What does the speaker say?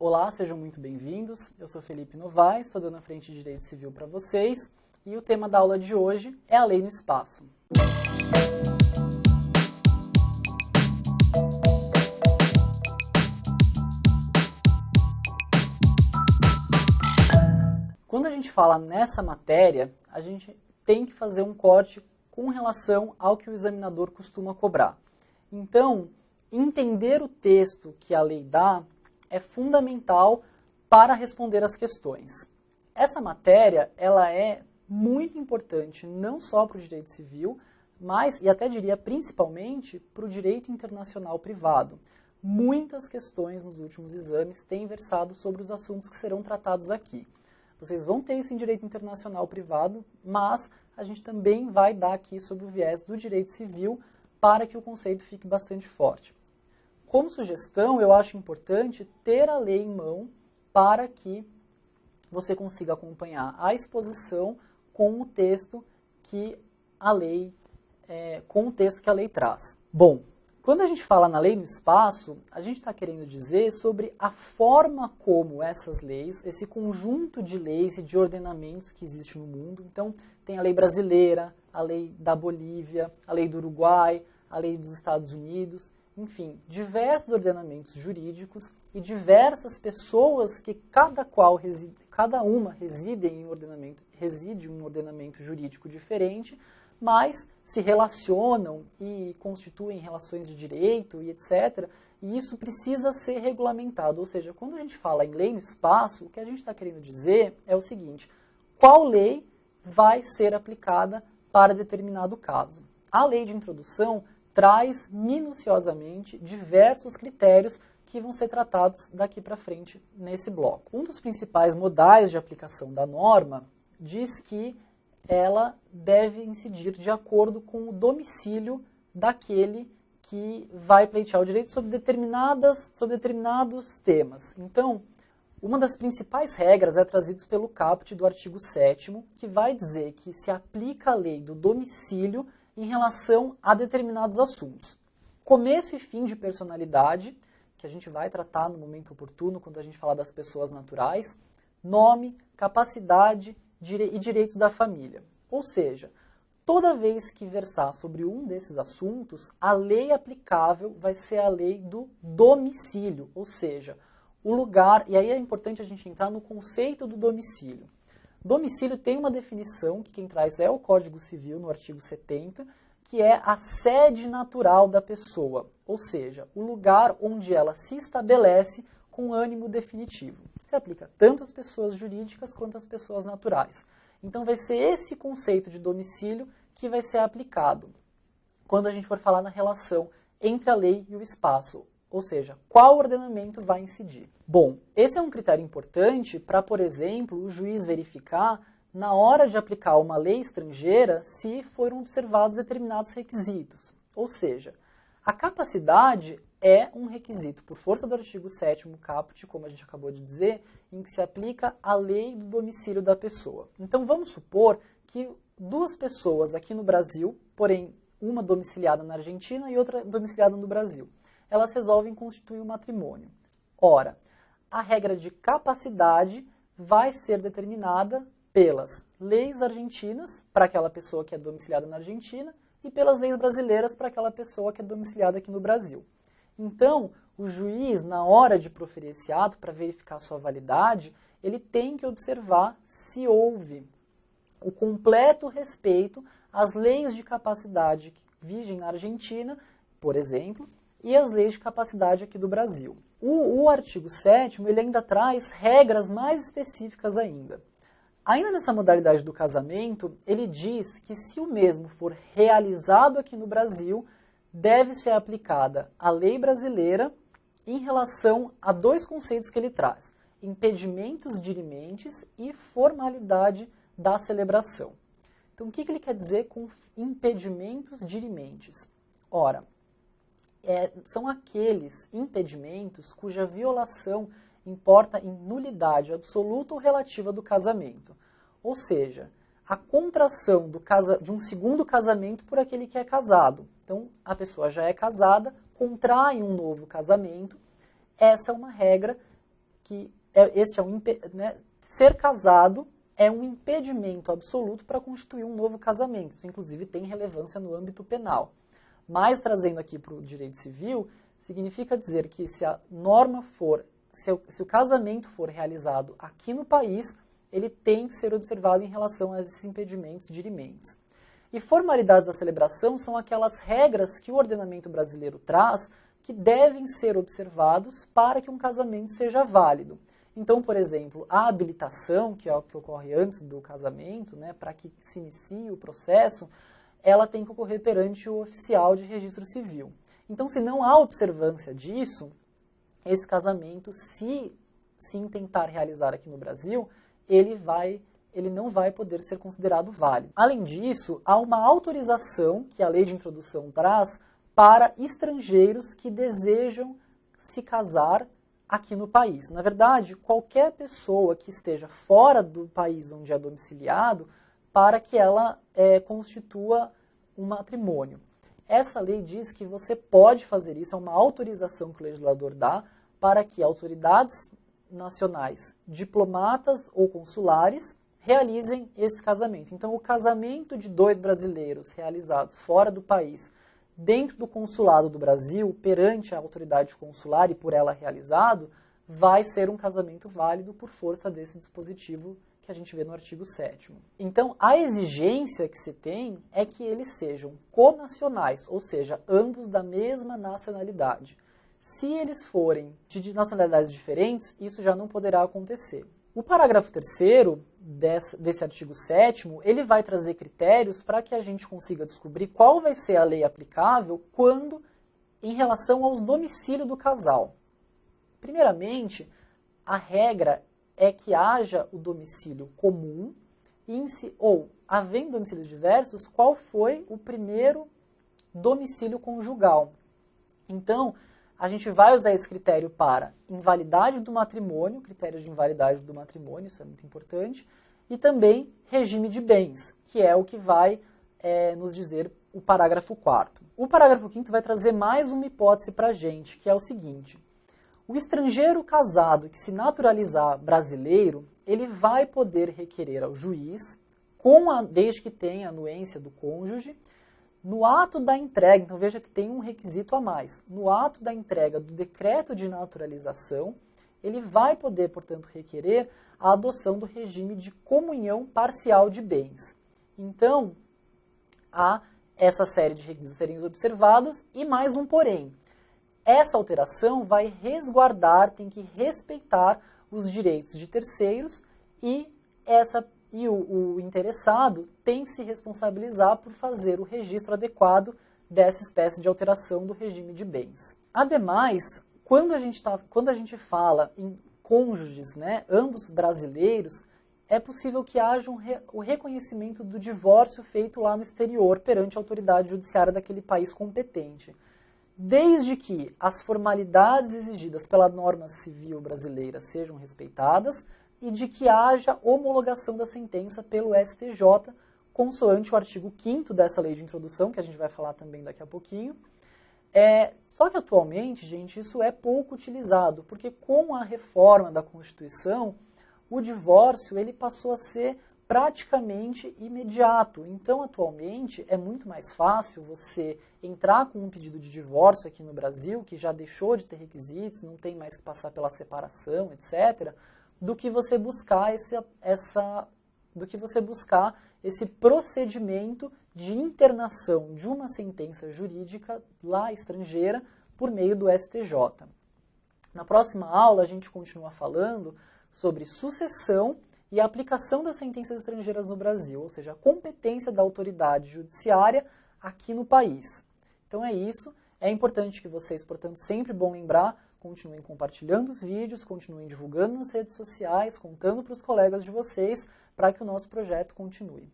Olá, sejam muito bem-vindos. Eu sou Felipe Novaes, estou dando a frente de Direito Civil para vocês e o tema da aula de hoje é a lei no espaço. Quando a gente fala nessa matéria, a gente tem que fazer um corte com relação ao que o examinador costuma cobrar. Então, entender o texto que a lei dá é fundamental para responder as questões. Essa matéria, ela é muito importante não só para o direito civil, mas, e até diria principalmente, para o direito internacional privado. Muitas questões nos últimos exames têm versado sobre os assuntos que serão tratados aqui. Vocês vão ter isso em direito internacional privado, mas a gente também vai dar aqui sobre o viés do direito civil para que o conceito fique bastante forte. Como sugestão, eu acho importante ter a lei em mão para que você consiga acompanhar a exposição com o texto que a lei, traz. Bom, quando a gente fala na lei no espaço, a gente está querendo dizer sobre a forma como essas leis, esse conjunto de leis e de ordenamentos que existe no mundo. Então, tem a lei brasileira, a lei da Bolívia, a lei do Uruguai, a lei dos Estados Unidos, enfim, diversos ordenamentos jurídicos e diversas pessoas que cada uma reside em um ordenamento jurídico diferente, mas se relacionam e constituem relações de direito e etc. E isso precisa ser regulamentado. Ou seja, quando a gente fala em lei no espaço, o que a gente está querendo dizer é o seguinte: qual lei vai ser aplicada para determinado caso? A lei de introdução traz minuciosamente diversos critérios que vão ser tratados daqui para frente nesse bloco. Um dos principais modais de aplicação da norma diz que ela deve incidir de acordo com o domicílio daquele que vai pleitear o direito sobre determinados temas. Então, uma das principais regras é trazida pelo caput do artigo 7º, que vai dizer que se aplica a lei do domicílio em relação a determinados assuntos. Começo e fim de personalidade, que a gente vai tratar no momento oportuno quando a gente falar das pessoas naturais, nome, capacidade e direitos da família. Ou seja, toda vez que versar sobre um desses assuntos, a lei aplicável vai ser a lei do domicílio, ou seja, o lugar, e aí é importante a gente entrar no conceito do domicílio. Domicílio tem uma definição, que quem traz é o Código Civil, no artigo 70, que é a sede natural da pessoa, ou seja, o lugar onde ela se estabelece com ânimo definitivo. Se aplica tanto às pessoas jurídicas quanto às pessoas naturais. Então vai ser esse conceito de domicílio que vai ser aplicado quando a gente for falar na relação entre a lei e o espaço, ou seja, qual ordenamento vai incidir. Bom, esse é um critério importante para, por exemplo, o juiz verificar na hora de aplicar uma lei estrangeira se foram observados determinados requisitos. Ou seja, a capacidade é um requisito, por força do artigo 7º caput, como a gente acabou de dizer, em que se aplica a lei do domicílio da pessoa. Então vamos supor que duas pessoas aqui no Brasil, porém uma domiciliada na Argentina e outra domiciliada no Brasil, elas resolvem constituir um matrimônio. Ora, a regra de capacidade vai ser determinada pelas leis argentinas para aquela pessoa que é domiciliada na Argentina e pelas leis brasileiras para aquela pessoa que é domiciliada aqui no Brasil. Então, o juiz, na hora de proferir esse ato, para verificar sua validade, ele tem que observar se houve o completo respeito às leis de capacidade que vigem na Argentina, por exemplo, e as leis de capacidade aqui do Brasil. O artigo 7º, ele ainda traz regras mais específicas ainda. Ainda nessa modalidade do casamento, ele diz que se o mesmo for realizado aqui no Brasil, deve ser aplicada a lei brasileira em relação a dois conceitos que ele traz: impedimentos dirimentes e formalidade da celebração. Então, o que ele quer dizer com impedimentos dirimentes? Ora, são aqueles impedimentos cuja violação importa em nulidade absoluta ou relativa do casamento. Ou seja, a contração de um segundo casamento por aquele que é casado. Então, a pessoa já é casada, contrai um novo casamento. Essa é uma regra que ser casado é um impedimento absoluto para constituir um novo casamento. Isso, inclusive, tem relevância no âmbito penal. Mas, trazendo aqui para o direito civil, significa dizer que se a norma for, se o casamento for realizado aqui no país, ele tem que ser observado em relação a esses impedimentos dirimentes. E formalidades da celebração são aquelas regras que o ordenamento brasileiro traz que devem ser observados para que um casamento seja válido. Então, por exemplo, a habilitação, que é o que ocorre antes do casamento, né, para que se inicie o processo, ela tem que ocorrer perante o oficial de registro civil. Então, se não há observância disso, esse casamento, se intentar realizar aqui no Brasil, ele não vai poder ser considerado válido. Além disso, há uma autorização que a lei de introdução traz para estrangeiros que desejam se casar aqui no país. Na verdade, qualquer pessoa que esteja fora do país onde é domiciliado, para que ela constitua um matrimônio. Essa lei diz que você pode fazer isso, é uma autorização que o legislador dá para que autoridades nacionais, diplomatas ou consulares, realizem esse casamento. Então, o casamento de dois brasileiros realizados fora do país, dentro do consulado do Brasil, perante a autoridade consular e por ela realizado, vai ser um casamento válido por força desse dispositivo que a gente vê no artigo 7º. Então, a exigência que se tem é que eles sejam conacionais, ou seja, ambos da mesma nacionalidade. Se eles forem de nacionalidades diferentes, isso já não poderá acontecer. O parágrafo 3º desse artigo 7º, ele vai trazer critérios para que a gente consiga descobrir qual vai ser a lei aplicável quando em relação aos domicílios do casal. Primeiramente, a regra é que haja o domicílio comum ou, havendo domicílios diversos, qual foi o primeiro domicílio conjugal. Então, a gente vai usar esse critério para invalidade do matrimônio, critérios de invalidade do matrimônio, isso é muito importante, e também regime de bens, que é o que vai nos dizer o parágrafo 4º. O parágrafo 5º vai trazer mais uma hipótese para a gente, que é o seguinte: o estrangeiro casado que se naturalizar brasileiro, ele vai poder requerer ao juiz, desde que tenha anuência do cônjuge, no ato da entrega, então veja que tem um requisito a mais, no ato da entrega do decreto de naturalização, ele vai poder, portanto, requerer a adoção do regime de comunhão parcial de bens. Então, há essa série de requisitos serem observados e mais um porém. Essa alteração vai resguardar, tem que respeitar os direitos de terceiros e o interessado tem que se responsabilizar por fazer o registro adequado dessa espécie de alteração do regime de bens. Ademais, quando a gente fala em cônjuges, né, ambos brasileiros, é possível que haja o reconhecimento do divórcio feito lá no exterior perante a autoridade judiciária daquele país competente, desde que as formalidades exigidas pela norma civil brasileira sejam respeitadas e de que haja homologação da sentença pelo STJ, consoante o artigo 5º dessa lei de introdução, que a gente vai falar também daqui a pouquinho. Só que atualmente, gente, isso é pouco utilizado, porque com a reforma da Constituição, o divórcio ele passou a ser praticamente imediato. Então, atualmente, é muito mais fácil você entrar com um pedido de divórcio aqui no Brasil, que já deixou de ter requisitos, não tem mais que passar pela separação, etc., do que você buscar esse procedimento de internação de uma sentença jurídica lá estrangeira por meio do STJ. Na próxima aula, a gente continua falando sobre sucessão e a aplicação das sentenças estrangeiras no Brasil, ou seja, a competência da autoridade judiciária aqui no país. Então é isso, é importante que vocês, portanto, sempre bom lembrar, continuem compartilhando os vídeos, continuem divulgando nas redes sociais, contando para os colegas de vocês, para que o nosso projeto continue.